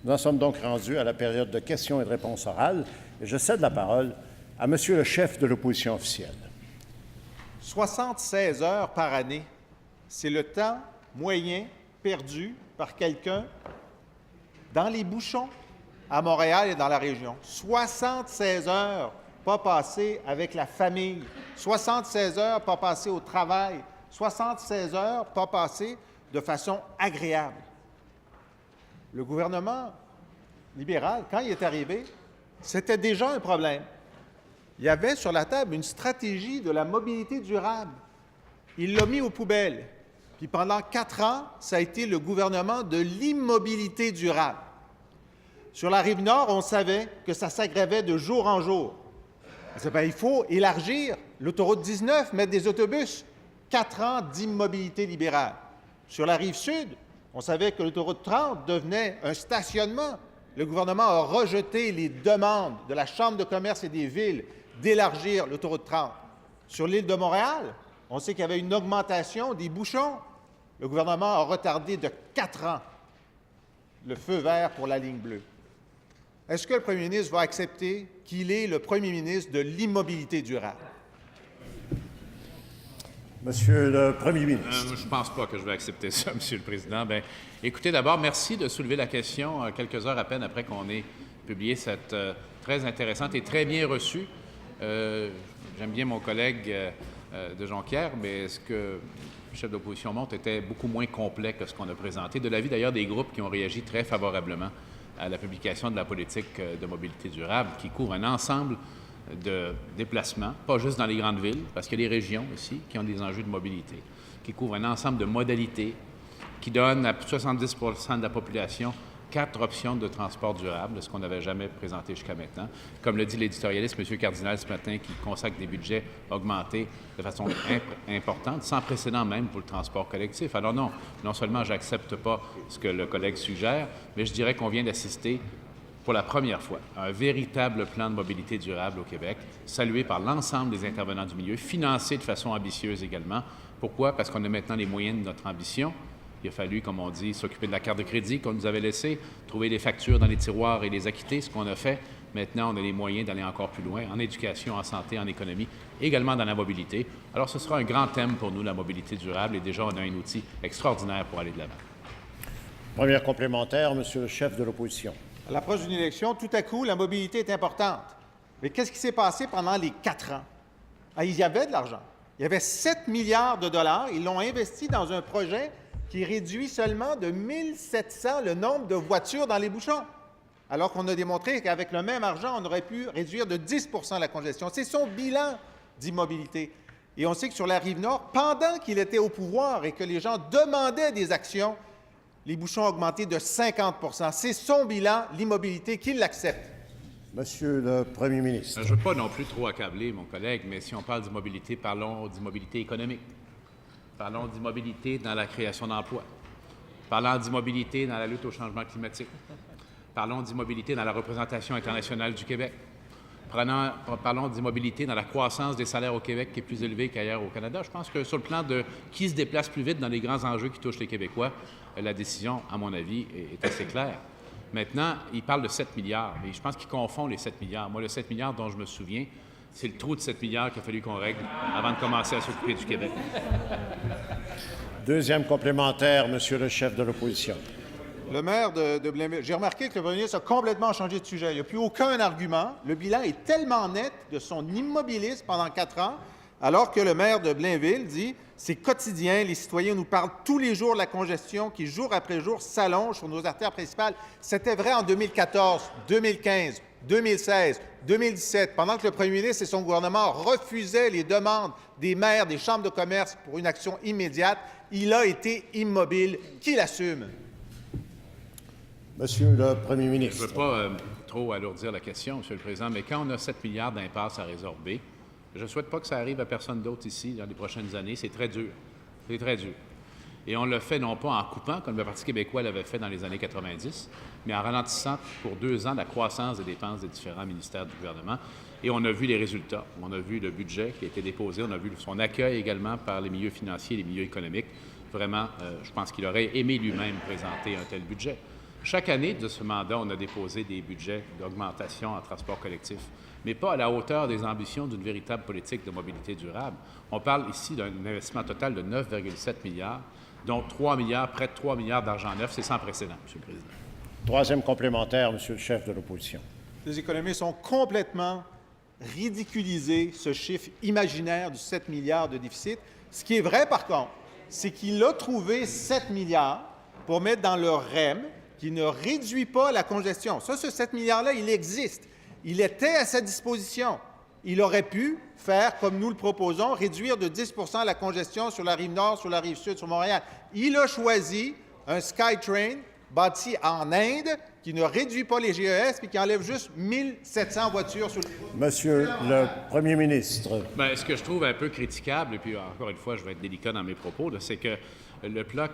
Nous en sommes donc rendus à la période de questions et de réponses orales. Et je cède la parole à Monsieur le chef de l'opposition officielle. 76 heures par année, c'est le temps moyen perdu par quelqu'un dans les bouchons à Montréal et dans la région. 76 heures pas passées avec la famille, 76 heures pas passées au travail, 76 heures pas passées de façon agréable. Le gouvernement libéral, quand il est arrivé, c'était déjà un problème. Il y avait sur la table une stratégie de la mobilité durable. Il l'a mis aux poubelles. Puis pendant 4 ans, ça a été le gouvernement de l'immobilité durable. Sur la Rive-Nord, on savait que ça s'aggravait de jour en jour. Il faut élargir l'autoroute 19, mettre des autobus. 4 ans d'immobilité libérale. Sur la Rive-Sud, on savait que l'autoroute 30 devenait un stationnement. Le gouvernement a rejeté les demandes de la Chambre de commerce et des villes d'élargir l'autoroute 30. Sur l'île de Montréal, on sait qu'il y avait une augmentation des bouchons. Le gouvernement a retardé de 4 ans le feu vert pour la ligne bleue. Est-ce que le premier ministre va accepter qu'il est le premier ministre de l'immobilité durable? Monsieur le premier ministre. Je ne pense pas que je vais accepter ça, Monsieur le Président. Bien, écoutez, d'abord, merci de soulever la question quelques heures à peine après qu'on ait publié cette très intéressante et très bien reçue. J'aime bien mon collègue de Jonquière, mais ce que le chef d'opposition montre était beaucoup moins complet que ce qu'on a présenté, de l'avis d'ailleurs des groupes qui ont réagi très favorablement à la publication de la politique de mobilité durable, qui couvre un ensemble de déplacements, pas juste dans les grandes villes, parce qu'il y a des régions aussi qui ont des enjeux de mobilité, qui couvre un ensemble de modalités, qui donne à 70 % de la population 4 options de transport durable, ce qu'on n'avait jamais présenté jusqu'à maintenant. Comme le dit l'éditorialiste M. Cardinal ce matin, qui consacre des budgets augmentés de façon importante, sans précédent même pour le transport collectif. Alors non seulement j'accepte pas ce que le collègue suggère, mais je dirais qu'on vient d'assister pour la première fois à un véritable plan de mobilité durable au Québec, salué par l'ensemble des intervenants du milieu, financé de façon ambitieuse également. Pourquoi? Parce qu'on a maintenant les moyens de notre ambition. Il a fallu, comme on dit, s'occuper de la carte de crédit qu'on nous avait laissée, trouver les factures dans les tiroirs et les acquitter, ce qu'on a fait. Maintenant, on a les moyens d'aller encore plus loin, en éducation, en santé, en économie, également dans la mobilité. Alors, ce sera un grand thème pour nous, la mobilité durable, et déjà, on a un outil extraordinaire pour aller de l'avant. Première complémentaire, Monsieur le chef de l'opposition. À l'approche d'une élection, tout à coup, la mobilité est importante. Mais qu'est-ce qui s'est passé pendant les 4 ans? Il y avait de l'argent. Il y avait 7 milliards de dollars. Ils l'ont investi dans un projet qui réduit seulement de 1 700 le nombre de voitures dans les bouchons, alors qu'on a démontré qu'avec le même argent, on aurait pu réduire de 10 % la congestion. C'est son bilan d'immobilité. Et on sait que sur la Rive-Nord, pendant qu'il était au pouvoir et que les gens demandaient des actions, les bouchons ont augmenté de 50 %. C'est son bilan, l'immobilité, qu'il l'accepte. Monsieur le premier ministre. Je ne veux pas non plus trop accabler mon collègue, mais si on parle d'immobilité, parlons d'immobilité économique. Parlons d'immobilité dans la création d'emplois. Parlons d'immobilité dans la lutte au changement climatique. Parlons d'immobilité dans la représentation internationale du Québec. Parlons d'immobilité dans la croissance des salaires au Québec qui est plus élevée qu'ailleurs au Canada. Je pense que sur le plan de qui se déplace plus vite dans les grands enjeux qui touchent les Québécois, la décision, à mon avis, est assez claire. Maintenant, il parle de 7 milliards, mais je pense qu'il confond les 7 milliards. Moi, le 7 milliards dont je me souviens, c'est le trou de 7 milliards qu'il a fallu qu'on règle avant de commencer à s'occuper du Québec. Deuxième complémentaire, Monsieur le chef de l'opposition. Le maire de Blainville, j'ai remarqué que le premier ministre a complètement changé de sujet. Il n'y a plus aucun argument. Le bilan est tellement net de son immobilisme pendant 4 ans, alors que le maire de Blainville dit « c'est quotidien, les citoyens nous parlent tous les jours de la congestion qui, jour après jour, s'allonge sur nos artères principales. » C'était vrai en 2014, 2015, 2016, 2017, pendant que le premier ministre et son gouvernement refusaient les demandes des maires, des chambres de commerce pour une action immédiate. Il a été immobile. Qui l'assume? Monsieur le premier ministre. Je ne veux pas trop alourdir la question, Monsieur le Président, mais quand on a 7 milliards d'impasses à résorber, je ne souhaite pas que ça arrive à personne d'autre ici dans les prochaines années. C'est très dur. C'est très dur. Et on le fait non pas en coupant, comme le Parti québécois l'avait fait dans les années 90, mais en ralentissant pour 2 ans la croissance des dépenses des différents ministères du gouvernement. Et on a vu les résultats. On a vu le budget qui a été déposé. On a vu son accueil également par les milieux financiers et les milieux économiques. Vraiment, je pense qu'il aurait aimé lui-même présenter un tel budget. Chaque année de ce mandat, on a déposé des budgets d'augmentation en transport collectif, mais pas à la hauteur des ambitions d'une véritable politique de mobilité durable. On parle ici d'un investissement total de 9,7 milliards, dont 3 milliards, près de 3 milliards d'argent neuf. C'est sans précédent, M. le Président. Troisième complémentaire, Monsieur le chef de l'opposition. Les économistes ont complètement ridiculisé ce chiffre imaginaire du 7 milliards de déficit. Ce qui est vrai, par contre, c'est qu'il a trouvé 7 milliards pour mettre dans le REM qui ne réduit pas la congestion. Ça, ce 7 milliards-là, il existe. Il était à sa disposition. Il aurait pu faire, comme nous le proposons, réduire de 10 la congestion sur la rive nord, sur la rive sud, sur Montréal. Il a choisi un SkyTrain bâti en Inde qui ne réduit pas les GES et qui enlève juste 1700 voitures sur les routes. Monsieur le Premier ministre. Bien, ce que je trouve un peu critiquable, et puis encore une fois, je vais être délicat dans mes propos, c'est que le plan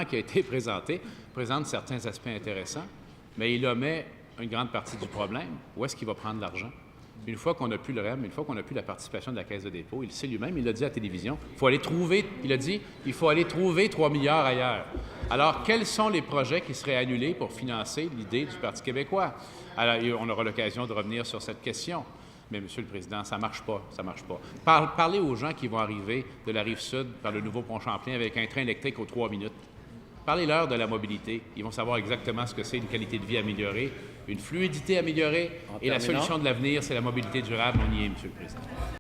qui a été présenté présente certains aspects intéressants, mais il omet une grande partie du problème. Où est-ce qu'il va prendre l'argent? Une fois qu'on n'a plus le REM, une fois qu'on n'a plus la participation de la Caisse de dépôt, il sait lui-même, il l'a dit à la télévision, il a dit, il faut aller trouver 3 milliards ailleurs. Alors, quels sont les projets qui seraient annulés pour financer l'idée du Parti québécois? Alors, on aura l'occasion de revenir sur cette question. Mais, Monsieur le Président, ça ne marche pas, ça marche pas. Parlez aux gens qui vont arriver de la Rive-Sud par le nouveau pont Champlain avec un train électrique aux 3 minutes. Parlez-leur de la mobilité. Ils vont savoir exactement ce que c'est une qualité de vie améliorée, une fluidité améliorée. Et la solution de l'avenir, c'est la mobilité durable. On y est, Monsieur le Président.